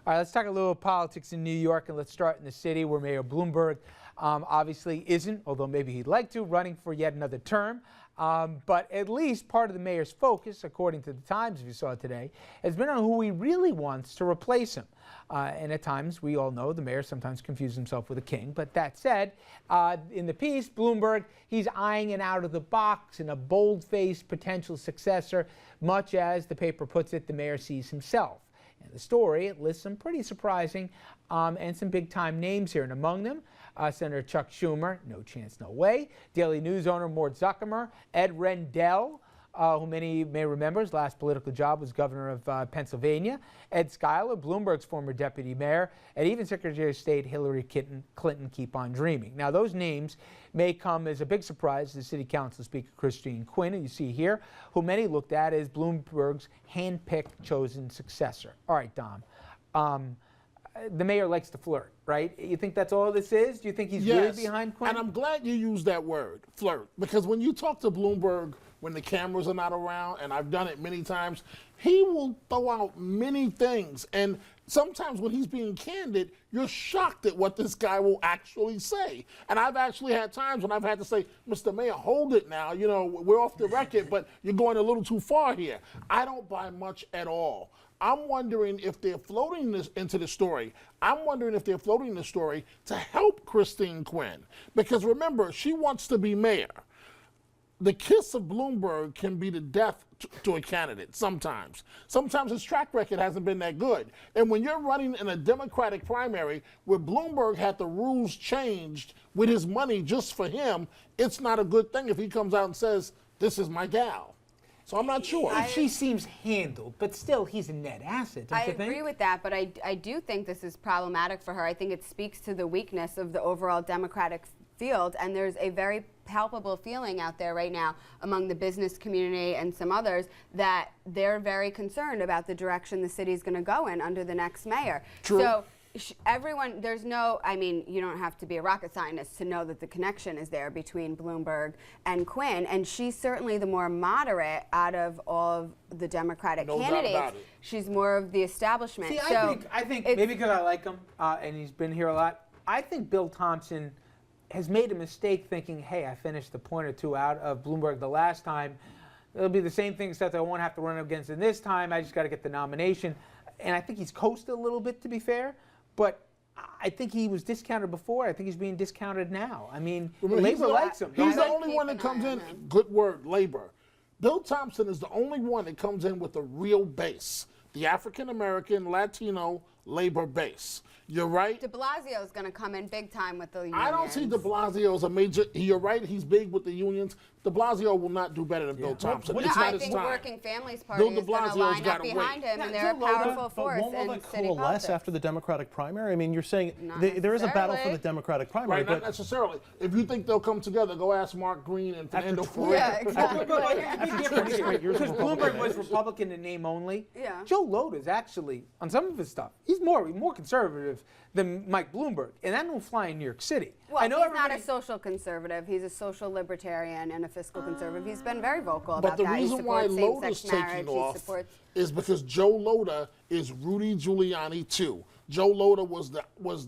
All right, let's talk a little politics in New York, and let's start in the city where Mayor Bloomberg obviously isn't, although maybe he'd like to, running for yet another term. But at least part of the mayor's focus, according to the Times, if you saw it today, has been on who he really wants to replace him. And at times, we all know the mayor sometimes confuses himself with a king. But that said, in the piece, Bloomberg, he's eyeing an out-of-the-box and a bold-faced potential successor, much as the paper puts it, the mayor sees himself. And the story, it lists some pretty surprising and some big-time names here. And among them, Senator Chuck Schumer, no chance, no way. Daily News owner Mort Zuckerman, Ed Rendell, who many may remember, his last political job was governor of Pennsylvania. Ed Schuyler, Bloomberg's former deputy mayor, and even Secretary of State Hillary Clinton keep on dreaming. Now, those names may come as a big surprise to City Council Speaker Christine Quinn, who you see here, who many looked at as Bloomberg's hand-picked chosen successor. All right, Dom. The mayor likes to flirt, right? You think that's all this is? Do you think he's really behind Quinn? And I'm glad you used that word, flirt, because when you talk to Bloomberg when the cameras are not around, and I've done it many times, he will throw out many things. And sometimes when he's being candid, you're shocked at what this guy will actually say. And I've actually had times when I've had to say, Mr. Mayor, hold it now. You know, we're off the record, but you're going a little too far here. I don't buy much at all. I'm wondering if they're floating this into the story. I'm wondering if they're floating the story to help Christine Quinn. Because remember, she wants to be mayor. The kiss of Bloomberg can be the death to a candidate sometimes. Sometimes his track record hasn't been that good. And when you're running in a Democratic primary where Bloomberg had the rules changed with his money just for him, it's not a good thing if he comes out and says, this is my gal. So I'm not sure. She seems handled, but still, he's a net asset, don't you think? I agree with that, but I do think this is problematic for her. I think it speaks to the weakness of the overall Democratic field, and there's a very palpable feeling out there right now among the business community and some others that they're very concerned about the direction the city's going to go in under the next mayor. True. So everyone, there's no, I mean, you don't have to be a rocket scientist to know that the connection is there between Bloomberg and Quinn, and she's certainly the more moderate out of all of the Democratic candidates. She's more of the establishment. See, I think maybe because I like him and he's been here a lot, I think Bill Thompson has made a mistake thinking, hey, I finished a point or two out of Bloomberg the last time. It'll be the same thing except I won't have to run against him this time. I just got to get the nomination. And I think he's coasted a little bit, to be fair. But I think he was discounted before. I think he's being discounted now. I mean, Labor likes him. He's the only one that comes in, good word, Labor. Bill Thompson is the only one that comes in with a real base, the African-American, Latino Labor base. You're right. De Blasio is going to come in big time with the unions. I don't see De Blasio as a major. You're right. He's big with the unions. De Blasio will not do better than Bill Thompson. It's not I his think time. Working Families Party is going to line up behind him, and they're a powerful force won't all in that city coalesce politics. after the Democratic primary? I mean, you're saying there is a battle for the Democratic primary. Right, not necessarily. If you think they'll come together, go ask Mark Green and Fernando Ferrer. Yeah, exactly. Because Bloomberg was Republican in name only. Yeah. Joe Loda's actually, on some of his stuff, he's more conservative than Mike Bloomberg, and that don't fly in New York City. Well, I know he's not a social conservative. He's a social libertarian and a fiscal conservative. He's been very vocal about that. But the reason why Loda's taking off is because Joe Loda is Rudy Giuliani too. Joe Loda was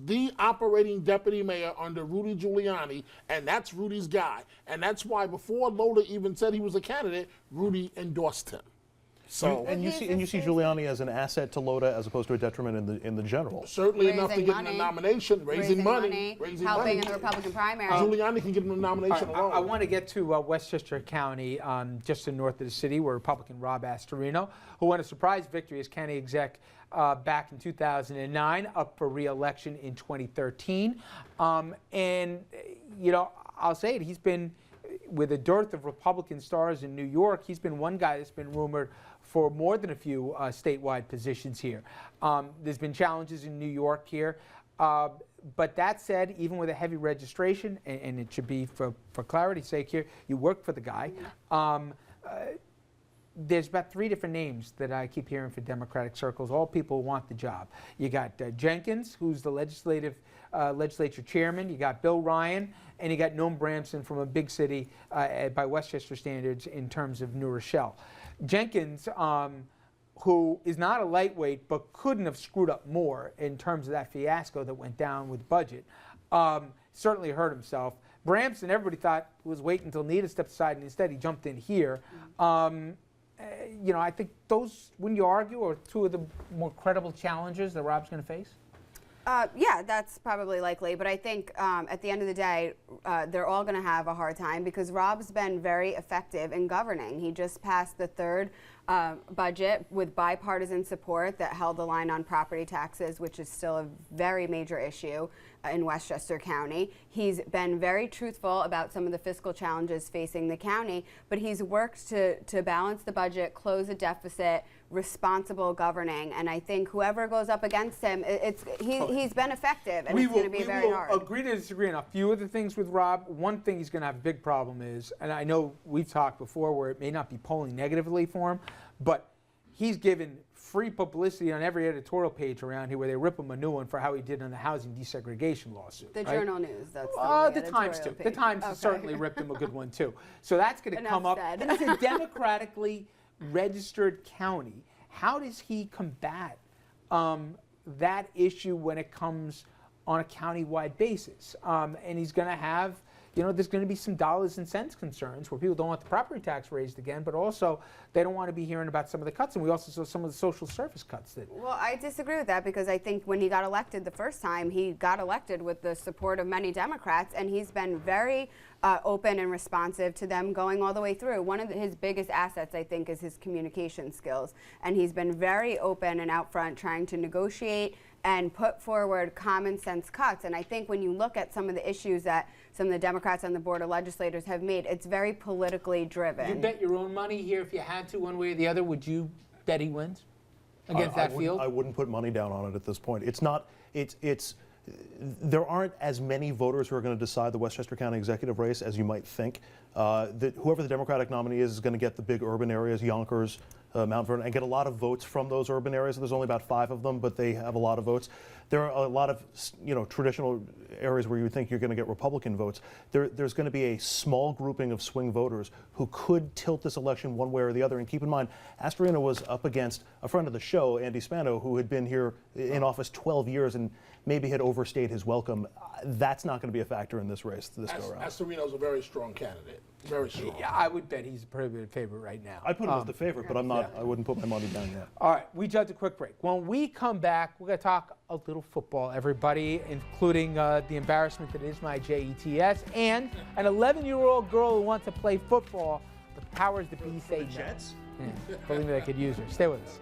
the operating deputy mayor under Rudy Giuliani, and that's Rudy's guy. And that's why before Loda even said he was a candidate, Rudy endorsed him. So and you see Giuliani as an asset to Loda as opposed to a detriment in the general. Certainly enough to get him a nomination, raising money, helping in the Republican primary. Giuliani can give him a nomination alone. I want to get to Westchester County, just to the north of the city, where Republican Rob Astorino, who won a surprise victory as county exec back in 2009, up for re-election in 2013, and you know, I'll say it, he's been, with a dearth of Republican stars in New York, he's been one guy that's been rumored for more than a few statewide positions here. There's been challenges in New York here. But that said, even with a heavy registration, and it should be for clarity's sake here, you worked for the guy. There's about 3 different names that I keep hearing for Democratic circles. All people want the job. You got Jenkins, who's the legislature chairman. You got Bill Ryan, and you got Noam Bramson from a big city by Westchester standards in terms of New Rochelle. Jenkins who is not a lightweight but couldn't have screwed up more in terms of that fiasco that went down with budget, certainly hurt himself. Bramson, everybody thought was waiting until Nita stepped aside, and instead he jumped in here. I think those, when you argue, are two of the more credible challenges that Rob's going to face. Yeah, that's probably likely. But I think at the end of the day, they're all going to have a hard time because Rob's been very effective in governing. He just passed the third budget with bipartisan support that held the line on property taxes, which is still a very major issue in Westchester County. He's been very truthful about some of the fiscal challenges facing the county, but he's worked to balance the budget, close a deficit, responsible governing, and I think whoever goes up against him, he's been effective, and it's going to be very hard. We will agree to disagree on a few of the things with Rob. One thing he's going to have a big problem is, and I know we've talked before where it may not be polling negatively for him, but he's given free publicity on every editorial page around here where they rip him a new one for how he did on the housing desegregation lawsuit. The right? Journal News, that's the Times too. The Times has certainly ripped him a good one too. So that's going to come up. Said. And it's a democratically registered county. How does he combat that issue when it comes on a county-wide basis? And he's going to have, there's going to be some dollars and cents concerns where people don't want the property tax raised again, but also they don't want to be hearing about some of the cuts. And we also saw some of the social service cuts. Well, I disagree with that because I think when he got elected the first time, he got elected with the support of many Democrats, and he's been very open and responsive to them going all the way through. One of his biggest assets, I think, is his communication skills. And he's been very open and out front trying to negotiate and put forward common sense cuts. And I think when you look at some of the issues that some of the Democrats on the Board of Legislators have made, it's very politically driven. You bet your own money here if you had to, one way or the other. Would you bet he wins against that field? I wouldn't put money down on it at this point. It's not. There aren't as many voters who are going to decide the Westchester County executive race as you might think. Whoever the Democratic nominee is going to get the big urban areas, Yonkers, Mount Vernon, and get a lot of votes from those urban areas. There's only about 5 of them, but they have a lot of votes. There are a lot of traditional areas where you would think you're going to get Republican votes. There's going to be a small grouping of swing voters who could tilt this election one way or the other. And keep in mind, Astorino was up against a friend of the show, Andy Spano, who had been here in office 12 years and maybe had overstayed his welcome. That's not going to be a factor in this race this go around. Astorino's a very strong candidate. Very strong. Yeah, I would bet he's a pretty good favorite right now. I'd put him as the favorite, but I'm not. Yeah. I wouldn't put my money down yet. All right, we judge a quick break. When we come back, we're going to talk a little football, everybody, including the embarrassment that is my JETS, and an 11-year-old girl who wants to play football, but the powers that be say no. Jets? Yeah, believe me, they could use her. Stay with us.